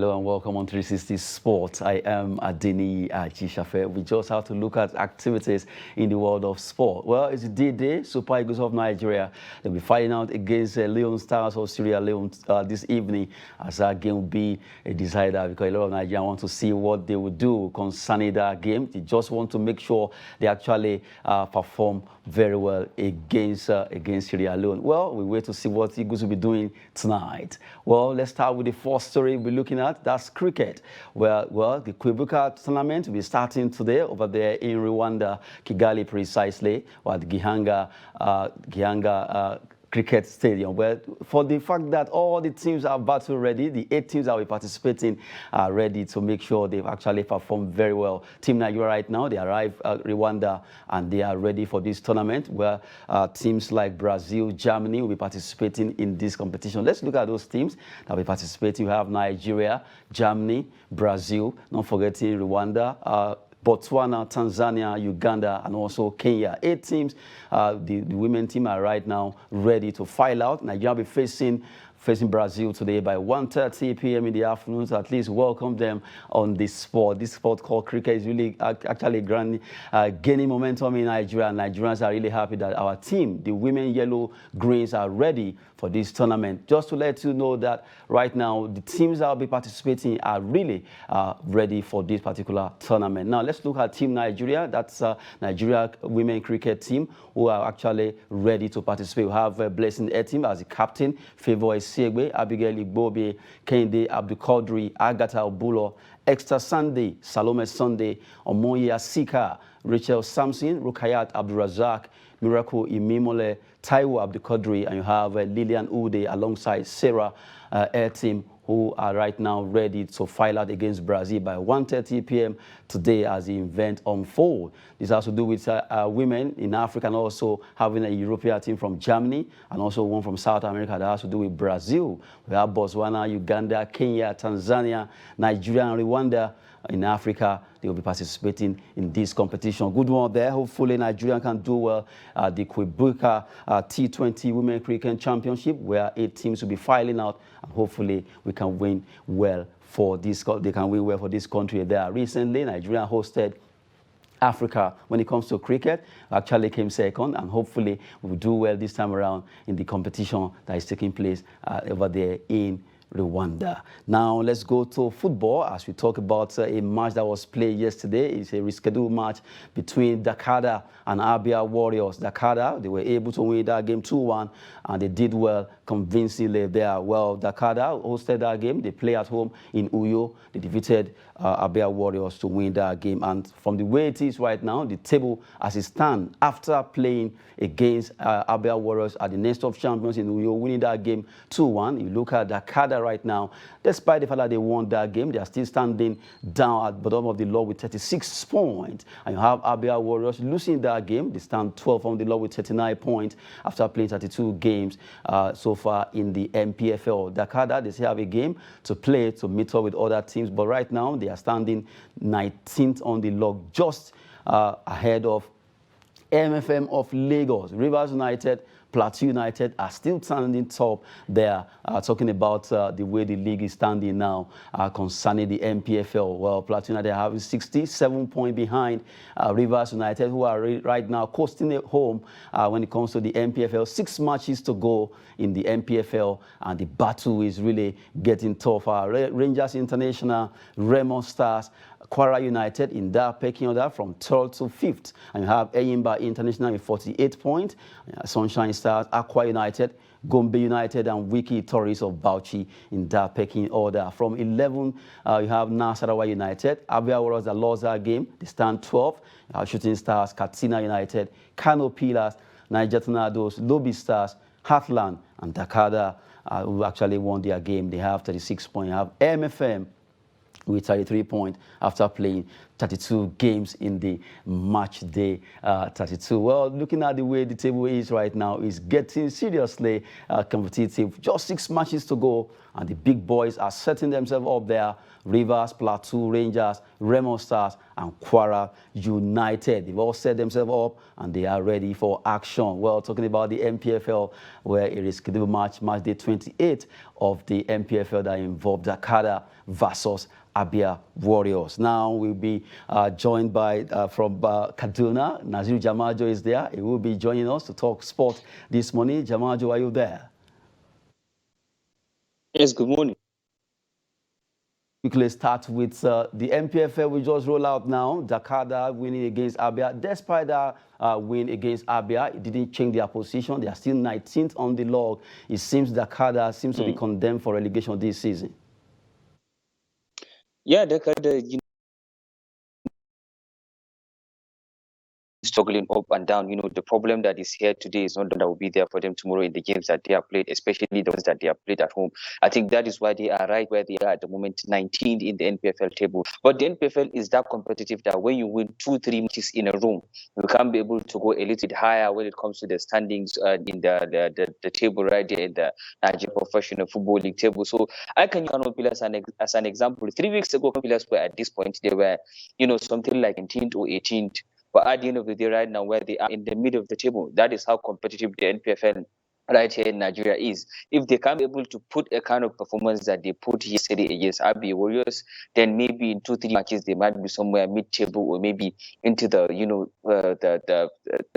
Hello and welcome on 360 Sports. I am Adeni Ajishafe. We just have to look at activities in the world of sport. Well, it's D-Day, Super Eagles of Nigeria. They'll be fighting out against Leone Stars of Sierra Leone this evening, as that game will be a decider, because a lot of Nigerians want to see what they will do concerning that game. They just want to make sure they actually perform very well against Sierra Leone. Well, we wait to see what Eagles will be doing tonight. Well, let's start with the first story we're looking at. That's cricket. Well, the Kwibuka tournament will be starting today over there in Rwanda, Kigali precisely, or at Gihanga Cricket Stadium. Well, for the fact that all the teams are battle ready, the 8 teams that will be participating are ready to make sure they've actually performed very well. Team Nigeria right now, they arrive at Rwanda and they are ready for this tournament, where teams like Brazil, Germany will be participating in this competition. Let's look at those teams that will be participating. We have Nigeria, Germany, Brazil, not forgetting Rwanda, Botswana, Tanzania, Uganda, and also Kenya. 8 teams. The women team are right now ready to file out. Nigeria will be facing Brazil today by 1:30 p.m. in the afternoon. So at least welcome them on this sport. This sport called cricket is really actually gaining momentum in Nigeria. Nigerians are really happy that our team, the women yellow greens, are ready for this tournament. Just to let you know that right now the teams that will be participating are really ready for this particular tournament. Now let's look at Team Nigeria. That's Nigeria women cricket team who are actually ready to participate. We have Blessing Etim as the captain, Favour Segbe, Abigail Igbobe, Kende Abdulkadri, Agatha Obulo, Extra Sunday, Salome Sunday, Omoya Sika, Rachel Samson, Rukayat Abdurazak, Miracle Imimole, Taiwo Abdulkadri, and you have Lillian Ude alongside Sarah Etim, who are right now ready to file out against Brazil by 1:30 p.m. today as the event unfolds. This has to do with women in Africa, and also having a European team from Germany and also one from South America that has to do with Brazil. We have Botswana, Uganda, Kenya, Tanzania, Nigeria, and Rwanda. In Africa, they will be participating in this competition. Good one there. Hopefully, Nigeria can do well at the Kwibuka T20 Women Cricket Championship, where 8 teams will be filing out, and hopefully we can win well for this. They can win well for this country. There recently, Nigeria hosted Africa when it comes to cricket, actually came second, and hopefully we will do well this time around in the competition that is taking place over there in Rwanda. Now let's go to football as we talk about a match that was played yesterday. It's a rescheduled match between Dakada and Abia Warriors. Dakada, they were able to win that game 2-1, and they did well convincingly there. Well, Dakada hosted that game. They play at home in Uyo. They defeated Abia Warriors to win that game. And from the way it is right now, the table as it stands, after playing against Abia Warriors at the Next of Champions in Uyo, winning that game 2-1, you look at Dakada right now, despite the fact that they won that game, they are still standing down at the bottom of the log with 36 points. And you have Abia Warriors losing that game. They stand 12th on the log with 39 points after playing 32 games so far in the MPFL. Dakada, they still have a game to play to meet up with other teams, but right now they are standing 19th on the log, just ahead of MFM of Lagos. Rivers United, Plateau United are still standing top there, talking about the way the league is standing now concerning the MPFL. Well, Plateau United are having 67 points behind Rivers United, who are right now coasting at home when it comes to the MPFL. 6 matches to go in the MPFL, and the battle is really getting tougher. Rangers International, Remo Stars, Kwara United in that pecking order from 3rd to 5th. And you have Eyimba International with 48 points, Sunshine Stars, Aqua United, Gombe United, and Wiki Tories of Bauchi in that pecking order. From 11, you have Nasarawa United, Abia Warriors that lost that game. They stand 12th. You have Shooting Stars, Katsina United, Kano Pillars, Niger Tornadoes, Lobby Stars, Heartland, and Dakada, who actually won their game. They have 36 points. You have MFM with 33 points after playing 32 games in the match day 32. Well, looking at the way the table is right now, is getting seriously competitive. Just 6 matches to go, and the big boys are setting themselves up there. Rivers, Plateau, Rangers, Remo Stars, and Kwara United. They've all set themselves up, and they are ready for action. Well, talking about the MPFL, where it is scheduled match day 28 of the MPFL that involved Dakar versus Abia Warriors. Now we'll be joined by from Kaduna. Nazir Jamajo is there. He will be joining us to talk sport this morning. Jamajo, are you there? Yes, good morning. Quickly start with the MPFL we just roll out now. Dakar winning against Abia. Despite that win against Abia, it didn't change their position. They are still 19th on the log. It seems Dakar seems to be condemned for relegation this season. Yeah, Dakar, struggling up and down. The problem that is here today is not that will be there for them tomorrow in the games that they have played, especially the ones that they have played at home. I think that is why they are right where they are at the moment, 19th in the NPFL table. But the NPFL is that competitive that when you win 2-3 matches in a row, you can be able to go a little bit higher when it comes to the standings in the table right there in the Nigeria Professional Football League table. So I can use Kano Pillars as an example. 3 weeks ago, Kano Pillars were at this point, they were, something like 19th or 18th. But at the end of the day, right now, where they are in the middle of the table, that is how competitive the NPFL right here in Nigeria is. If they can be able to put a kind of performance that they put yesterday against Abbey Warriors, then maybe in 2-3 matches they might be somewhere mid-table or maybe into the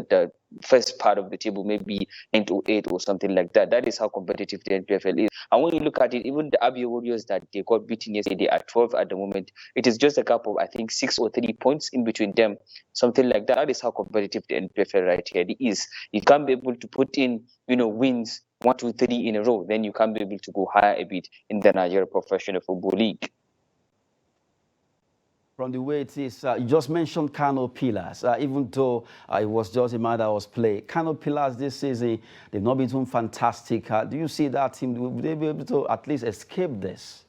the first part of the table, maybe 9 to 8 or something like that. That is how competitive the NPFL is. And when you look at it, even the Abbey Warriors that they got beaten yesterday, they are 12 at the moment. It is just a gap of, I think, 6 or 3 points in between them, something like that. That is how competitive the NPFL right here is. You can't be able to put in, wins 1, 2, 3 in a row, then you can be able to go higher a bit in the Nigeria Professional Football League. From the way it is, you just mentioned Kano Pillars, even though it was just a matter of play. Kano Pillars this season, they've not been doing fantastic. Do you see that team, will they be able to at least escape this?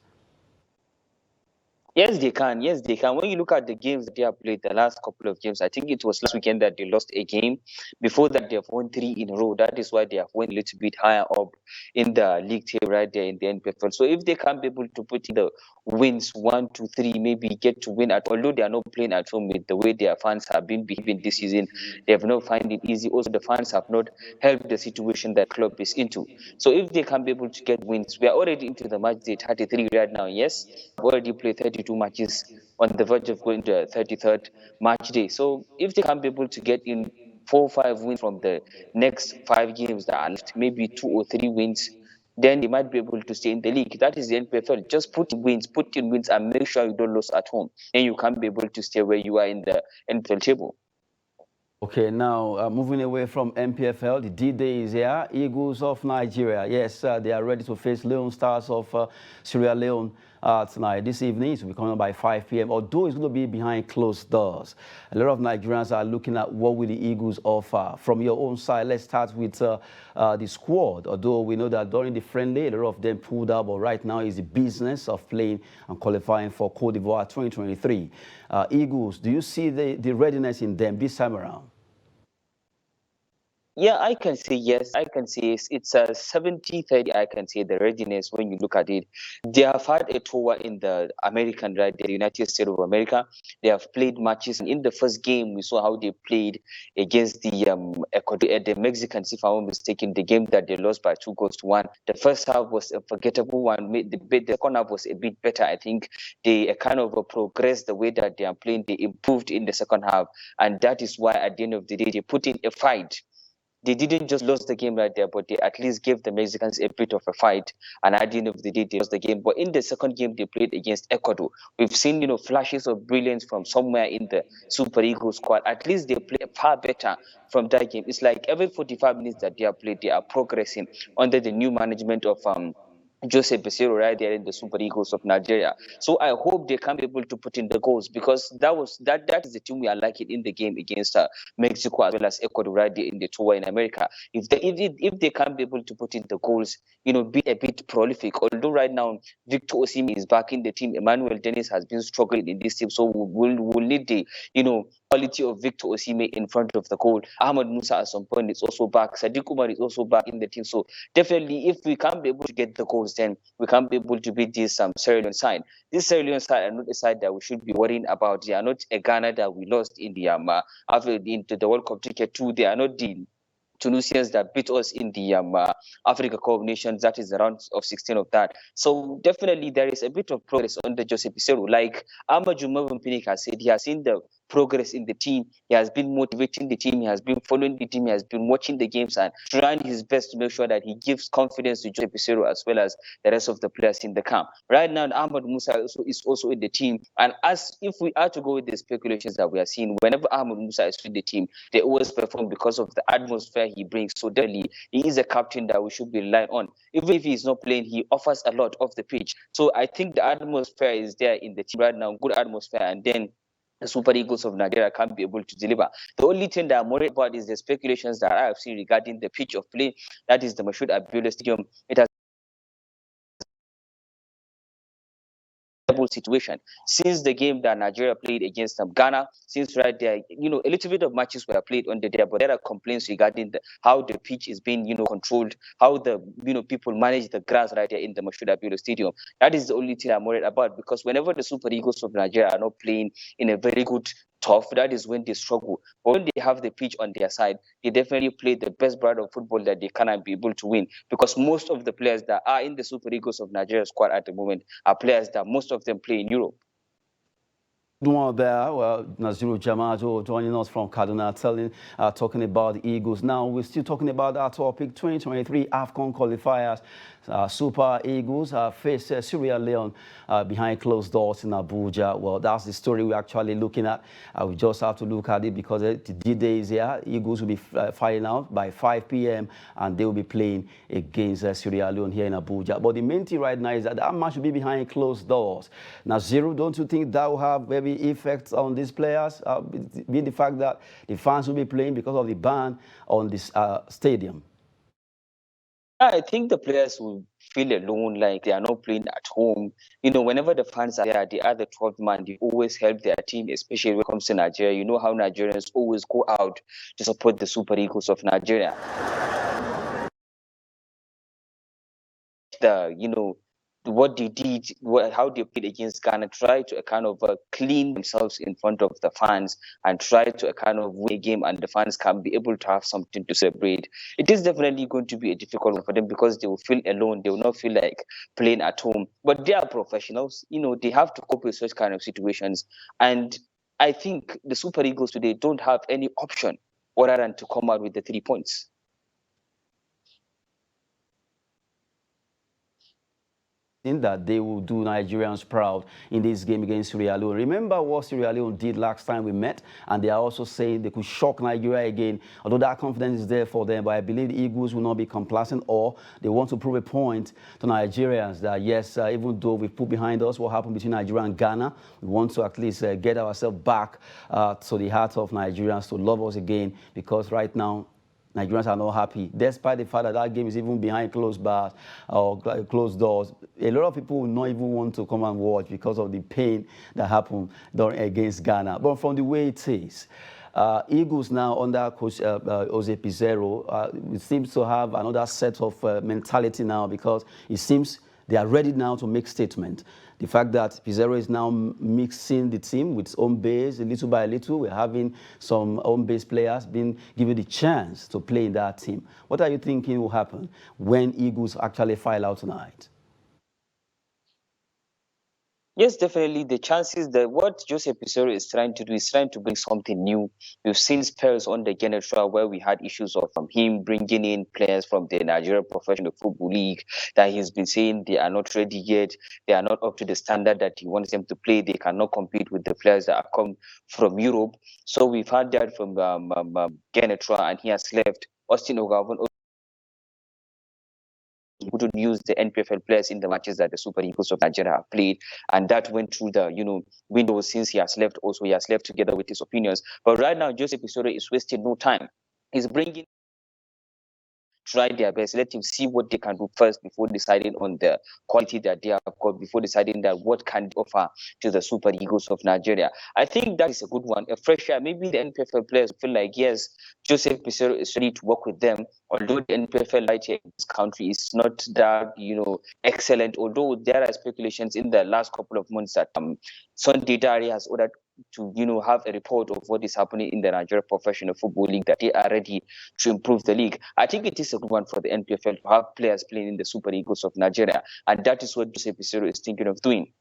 Yes, they can. Yes, they can. When you look at the games that they have played, the last couple of games, I think it was last weekend that they lost a game. Before that, they have won 3 in a row. That is why they have went a little bit higher up in the league table right there in the NPFL. So if they can be able to put in the wins 1, 2, 3, maybe get to win although they are not playing at home with the way their fans have been behaving this season, they have not found it easy. Also, the fans have not helped the situation that club is into. So if they can be able to get wins, we are already into the match day 33 right now. Yes, we've already played 32 matches on the verge of going to a 33rd match day. So if they can be able to get in 4 or 5 wins from the next 5 games that are left, maybe 2 or 3 wins, then they might be able to stay in the league. That is the NPFL. Just put in wins, and make sure you don't lose at home. And you can be able to stay where you are in the NPFL table. Okay, now moving away from MPFL, the D-Day is here. Eagles of Nigeria. Yes, they are ready to face Leone Stars of Sierra Leone tonight. This evening, it will be coming up by 5 p.m. Although it's going to be behind closed doors. A lot of Nigerians are looking at what will the Eagles offer. From your own side, let's start with the squad. Although we know that during the friendly, a lot of them pulled out, but right now is the business of playing and qualifying for Cote d'Ivoire 2023. Eagles, do you see the readiness in them this time around? Yeah, I can say yes. I can say it's a 70-30. I can say the readiness when you look at it. They have had a tour in the American, right, the United States of America. They have played matches. In the first game, we saw how they played against the Ecuador, the Mexicans, if I'm not mistaken, the game that they lost by 2-1. The first half was a forgettable one. The second half was a bit better. I think they kind of progressed the way that they are playing. They improved in the second half. And that is why at the end of the day, they put in a fight. They didn't just lose the game right there, but they at least gave the Mexicans a bit of a fight. And at the end of the day, they lost the game. But in the second game they played against Ecuador, we've seen, flashes of brilliance from somewhere in the Super Eagles squad. At least they play far better from that game. It's like every 45 minutes that they are played, they are progressing under the new management of Jose Pesero right there in the Super Eagles of Nigeria. So I hope they can be able to put in the goals, because that is the team we are liking in the game against Mexico as well as Ecuador right there in the tour in America. If they can be able to put in the goals, be a bit prolific. Although right now Victor Osimhen is back in the team, Emmanuel Dennis has been struggling in this team, so we'll need the quality of Victor Osimhen in front of the goal. Ahmad Musa at some point is also back. Sadiq Umar is also back in the team. So definitely, if we can't be able to get the goals, then we can't be able to beat this Sierra Leone side. This Sierra Leone side are not a side that we should be worrying about. They are not a Ghana that we lost in the into the World Cup ticket too. They are not the Tunisians that beat us in the Africa Cup of Nations. That is the round of 16 of that. So definitely there is a bit of progress under Jose Pizarro. Like Amaju Pinnick has said, he has seen the progress in the team. He has been motivating the team. He has been following the team. He has been watching the games and trying his best to make sure that he gives confidence to Jose Pizarro as well as the rest of the players in the camp. Right now, Ahmad Musa is also in the team. And as if we are to go with the speculations that we are seeing, whenever Ahmad Musa is with the team, they always perform because of the atmosphere he brings. So definitely, he is a captain that we should be relying on. Even if he's not playing, he offers a lot off the pitch. So I think the atmosphere is there in the team right now, good atmosphere, and then the Super Eagles of Nigeria can't be able to deliver. The only thing that I'm worried about is the speculations that I have seen regarding the pitch of play. That is the Mashoud Abdullah Stadium. It has situation since the game that Nigeria played against Ghana. Since right there, a little bit of matches were played on the day, but there are complaints regarding how the pitch is being, controlled, how the people manage the grass right there in the Mashoud Abdullah Stadium. That is the only thing I'm worried about, because whenever the Super Eagles of Nigeria are not playing in a very good tough, that is when they struggle. But when they have the pitch on their side, they definitely play the best brand of football that they can and be able to win. Because most of the players that are in the Super Eagles of Nigeria squad at the moment are players that most of them play in Europe. One there, well, Naziru Jamajo joining us from Kaduna, talking about the Eagles. Now, we're still talking about our topic, 2023 AFCON qualifiers. Super Eagles face Sierra Leone behind closed doors in Abuja. Well, that's the story we're actually looking at. We just have to look at it because the D-Day is here. Eagles will be firing out by 5 p.m. and they will be playing against Sierra Leone here in Abuja. But the main thing right now is that match will be behind closed doors. Now, Zero, don't you think that will have maybe effects on these players? Being the fact that the fans will be playing because of the ban on this stadium. I think the players will feel alone, like they are not playing at home. Whenever the fans are there, they are the 12th man. They always help their team, especially when it comes to Nigeria. You know how Nigerians always go out to support the Super Eagles of Nigeria. What they did, how they played against Ghana, try to kind of clean themselves in front of the fans and try to kind of win a game, and the fans can be able to have something to celebrate. It is definitely going to be a difficult one for them because they will feel alone. They will not feel like playing at home. But they are professionals. They have to cope with such kind of situations. And I think the Super Eagles today don't have any option other than to come out with the 3 points. That they will do Nigerians proud in this game against Sierra Leone. Remember what Sierra Leone did last time we met, and they are also saying they could shock Nigeria again. Although that confidence is there for them, but I believe the Eagles will not be complacent, or they want to prove a point to Nigerians that yes, even though we put behind us what happened between Nigeria and Ghana, we want to at least get ourselves back to the heart of Nigerians to love us again, because right now Nigerians are not happy, despite the fact that that game is even behind closed bars or closed doors. A lot of people will not even want to come and watch because of the pain that happened against Ghana. But from the way it is, Eagles now under Coach Jose Pizarro seems to have another set of mentality now, because it seems they are ready now to make statement. The fact that Pizarro is now mixing the team with home base little by little, we're having some home base players being given the chance to play in that team. What are you thinking will happen when Eagles actually file out tonight? Yes, definitely. The chances that what Jose Pizarro is trying to do is trying to bring something new. We've seen spells on the Genetra where we had issues of him bringing in players from the Nigeria Professional Football League that he's been saying they are not ready yet. They are not up to the standard that he wants them to play. They cannot compete with the players that have come from Europe. So we've had that from Genetra, and he has left. Austin Ogavon couldn't use the NPFL players in the matches that the Super Eagles of Nigeria have played, and that went through the window since he has left. Also, he has left together with his opinions. But right now, Joseph Isoro is wasting no time. He's bringing try their best. Let him see what they can do first before deciding on the quality that they have got, before deciding that what can they offer to the Super Eagles of Nigeria. I think that is a good one. A fresh air. Maybe the NPFL players feel like, yes, Joseph Pissarro is ready to work with them. Although the NPFL right here in this country is not that, excellent. Although there are speculations in the last couple of months that Sunday Diary has ordered to have a report of what is happening in the Nigeria Professional Football League, that they are ready to improve the league. I think it is a good one for the NPFL to have players playing in the Super Eagles of Nigeria, and that is what Jose Pissarro is thinking of doing.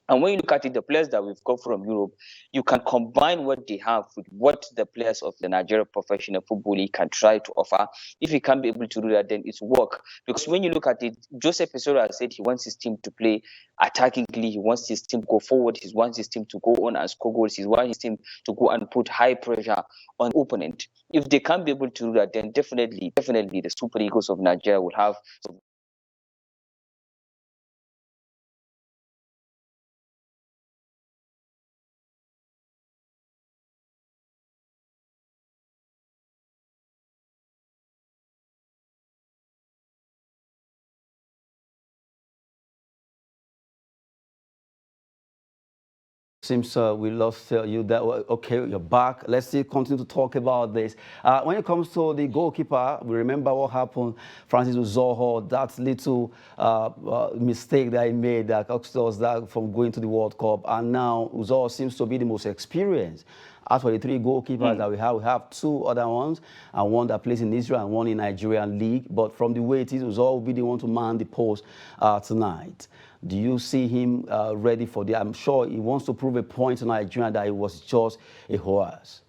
And when you look at it, the players that we've got from Europe, you can combine what they have with what the players of the Nigeria Professional Football League can try to offer. If he can't be able to do that, then it's work. Because when you look at it, Joseph Pissarro has said he wants his team to play attackingly. He wants his team to go forward. He wants his team to go on and score goals. He wants his team to go and put high pressure on opponent. If they can't be able to do that, then definitely the Super Eagles of Nigeria will have Seems we lost you that. Okay, you're back. Let's still continue to talk about this. When it comes to the goalkeeper, we remember what happened. Francis Uzoho, that little mistake that he made that cost us that from going to the World Cup. And now Uzoho seems to be the most experienced. As for the three goalkeepers that we have two other ones, and one that plays in Israel and one in Nigerian league. But from the way it is, Uzoho will be the one to man the post tonight. Do you see him ready for that? I'm sure he wants to prove a point to Nigeria that he was just a horse.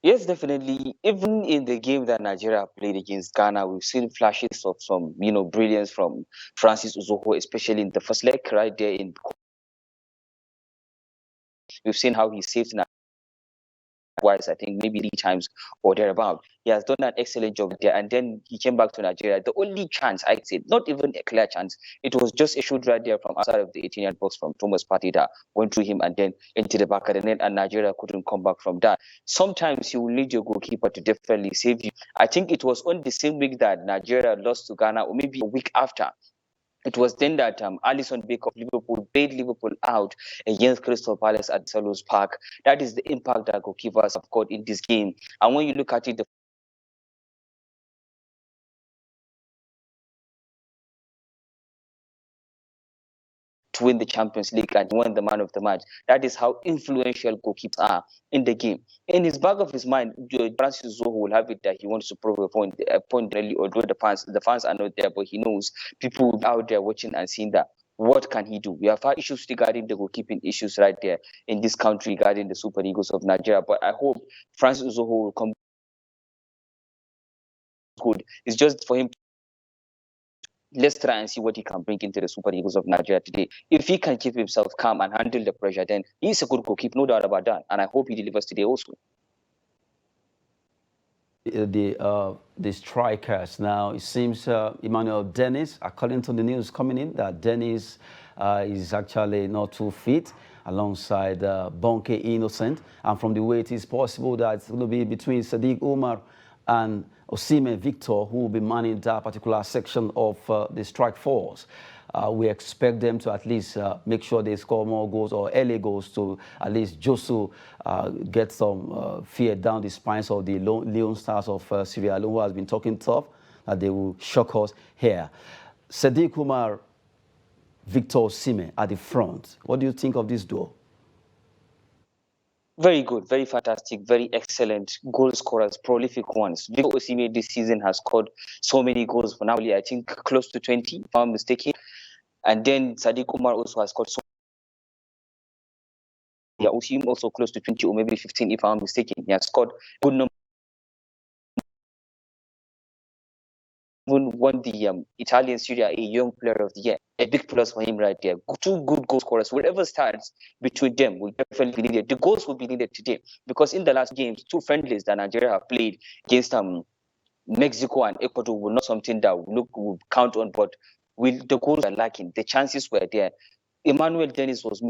Yes, definitely. Even in the game that Nigeria played against Ghana, we've seen flashes of some, brilliance from Francis Uzoho, especially in the first leg right there. We've seen how he saved twice, I think maybe 3 times or thereabout. He has done an excellent job there, and then he came back to Nigeria. The only chance, I'd say, not even a clear chance, it was just a shoot right there from outside of the 18-yard box from Thomas Partey that went through him and then into the back of the net, and Nigeria couldn't come back from that. Sometimes you will need your goalkeeper to definitely save you. I think it was on the same week that Nigeria lost to Ghana, or maybe a week after. It was then that Alisson Becker of Liverpool bailed Liverpool out against Crystal Palace at Selhurst Park. That is the impact that goalkeepers have got in this game. And when you look at it, to win the Champions League and win the man of the match. That is how influential goalkeepers are in the game. In his back of his mind, Francis Zoho will have it that he wants to prove a point really, although the fans are not there, but he knows people will be out there watching and seeing that. What can he do? We have had issues regarding the goalkeeping issues right there in this country regarding the Super Eagles of Nigeria. But I hope Francis Zoho will come good. It's just for him. Let's try and see what he can bring into the Super Eagles of Nigeria today. If he can keep himself calm and handle the pressure, then he's a good goalkeeper, no doubt about that. And I hope he delivers today also. The strikers now, it seems Emmanuel Dennis, according to the news coming in, that Dennis is actually not too fit alongside Bonke Innocent. And from the way it is possible that it's going to be between Sadiq Umar and Osimhen Victor, who will be manning that particular section of the strike force. We expect them to at least make sure they score more goals or early goals to at least just to get some fear down the spines of the Leone Stars of Sierra Leone, who has been talking tough, that they will shock us here. Sadiq Umar, Victor Osimhen at the front. What do you think of this duo? Very good, very fantastic, very excellent goal scorers, prolific ones. Victor Osimhen this season has scored so many goals for now, I think close to 20, if I'm mistaken. And then Sadiq Umar also has scored so yeah, Osimhen also close to 20 or maybe 15, if I'm mistaken. He has scored a good number. Even won the Italian Serie A Young Player of the Year. A big plus for him right there. Two good goal scorers. Whatever starts between them will definitely be needed. The goals will be needed today because in the last games, 2 friendlies that Nigeria have played against Mexico and Ecuador were not something that we count on, but the goals are lacking. The chances were there. Emmanuel Dennis was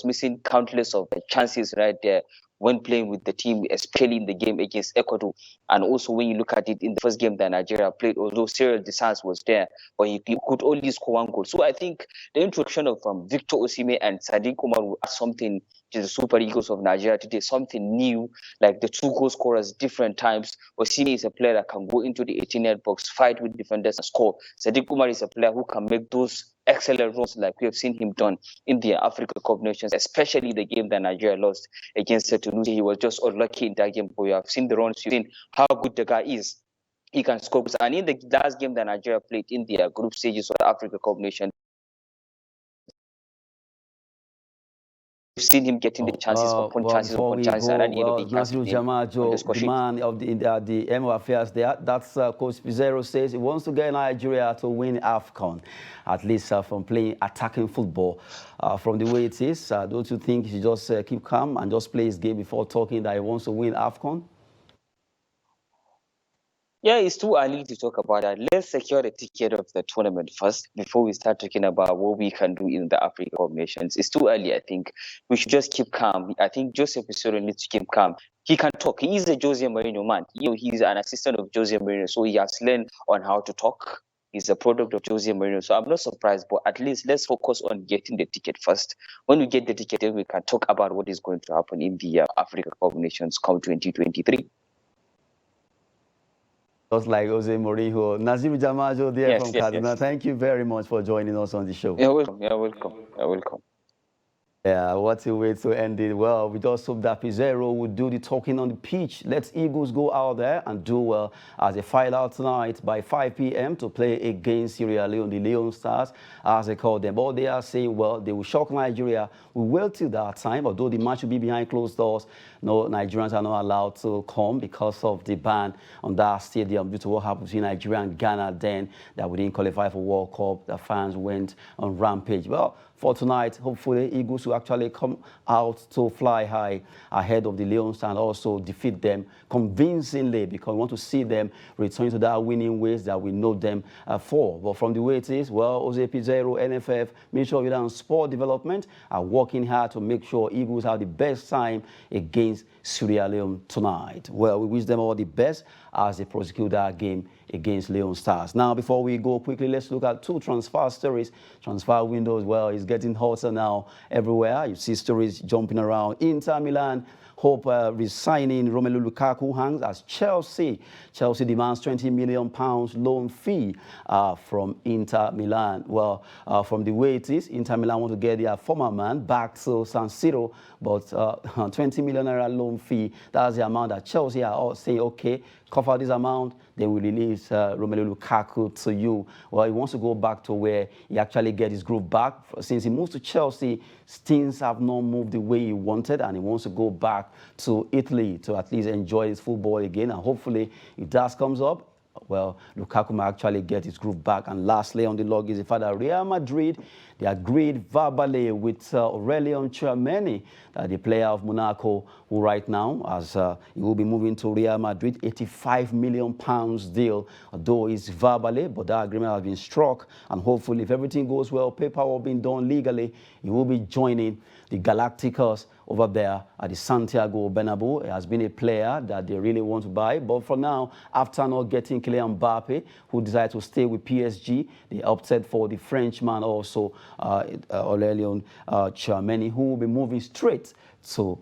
missing countless of chances right there when playing with the team, especially in the game against Ecuador. And also when you look at it in the first game that Nigeria played, although Cyril Desans was there, but he could only score one goal. So I think the introduction of Victor Osimhen and Sadiq Umar will add something to the Super Eagles of Nigeria today, something new, like the two goal scorers different times. Osimhen is a player that can go into the 18-yard box, fight with defenders and score. Sadiq Umar is a player who can make those excellent runs like we have seen him done in the Africa Cup Nations, especially the game that Nigeria lost against Tunisia. He was just unlucky in that game, but you have seen the runs, you've seen how good the guy is. He can score. And in the last game that Nigeria played in the group stages of the Africa Cup Nations, we've seen him getting the chances upon chances upon chances, and at the end of the day, Nasiru Jamajo, the man of the MO affairs there, that's Coach Pizarro says he wants to get Nigeria to win AFCON, at least from playing attacking football. From the way it is, don't you think he should just keep calm and just play his game before talking that he wants to win AFCON? Yeah, it's too early to talk about that. Let's secure the ticket of the tournament first before we start talking about what we can do in the Africa Cup Nations. It's too early, I think. We should just keep calm. I think Joseph Pizarro needs to keep calm. He can talk. He is a Jose Mourinho man. He's an assistant of Jose Mourinho, so he has learned on how to talk. He's a product of Jose Mourinho, so I'm not surprised. But at least let's focus on getting the ticket first. When we get the ticket, then we can talk about what is going to happen in the Africa Cup Nations Cup 2023. Just like Jose Mourinho. Naziru Jamajo there from Kaduna. Yes. Thank you very much for joining us on the show. You're welcome. You're welcome. You're welcome. Yeah, what a way to end it. Well, we just hope that Pizarro will do the talking on the pitch. Let's Eagles go out there and do well as they fight out tonight by 5 p.m. to play against Sierra Leone, the Leone Stars, as they call them. But they are saying, well, they will shock Nigeria. We will till that time, although the match will be behind closed doors. No, Nigerians are not allowed to come because of the ban on that stadium due to what happened between Nigeria and Ghana then, that we didn't qualify for World Cup. The fans went on rampage. Well, for tonight, hopefully, Eagles will actually come out to fly high ahead of the Lions and also defeat them convincingly, because we want to see them return to that winning ways that we know them for. But from the way it is, well, Jose Pizarro, NFF, Ministry of Youth and Sport Development are working hard to make sure Eagles have the best time against Sierra Leone tonight. Well, we wish them all the best as they prosecute that game against Leone Stars. Now, before we go quickly, let's look at two transfer stories. Transfer windows, well, it's getting hotter now everywhere. You see stories jumping around. Inter Milan hope resigning Romelu Lukaku hangs as Chelsea demands £20 million loan fee from Inter Milan. Well, from the way it is, Inter Milan want to get their former man back to San Siro, but £20 million loan fee, that's the amount that Chelsea are all saying, okay, cover this amount, they will release Romelu Lukaku to you. Well, he wants to go back to where he actually get his groove back. Since he moved to Chelsea, things have not moved the way he wanted, and he wants to go back to Italy to at least enjoy his football again. And hopefully, if that comes up, well, Lukaku might actually get his groove back. And lastly on the log is the fact that Real Madrid, they agreed verbally with Aurélien Tchouameni, the player of Monaco, who right now, as he will be moving to Real Madrid, £85 million deal, though it's verbally, but that agreement has been struck. And hopefully, if everything goes well, paperwork being done legally, he will be joining the Galacticos over there at the Santiago Bernabeu. He has been a player that they really want to buy. But for now, after not getting Kylian Mbappe, who decided to stay with PSG, they opted for the Frenchman also, Aurélien Tchouameni, who will be moving straight to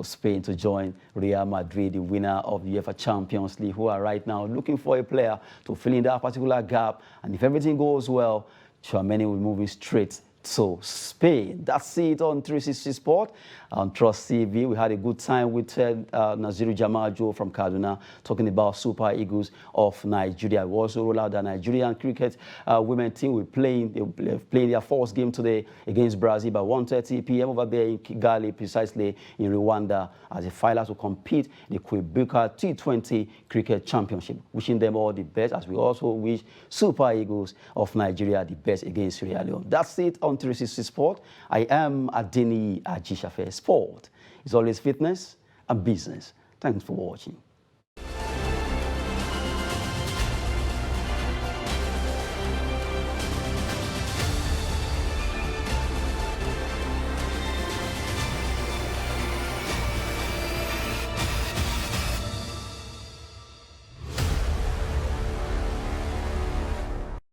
Spain to join Real Madrid, the winner of the UEFA Champions League, who are right now looking for a player to fill in that particular gap. And if everything goes well, Tchouameni will be moving straight to Spain. That's it on 360 Sport on Trust TV. We had a good time with Naziru Jamajo from Kaduna talking about Super Eagles of Nigeria. We also roll out the Nigerian cricket women team. They're playing their first game today against Brazil by 1:30 p.m. over there in Kigali, precisely in Rwanda, as the finalists will compete in the Kwibuka T20 Cricket Championship. Wishing them all the best, as we also wish Super Eagles of Nigeria the best against Sierra Leone. That's it on 360 Sport. I am Adeni Ajishafe. Sport is always fitness and business. Thanks for watching.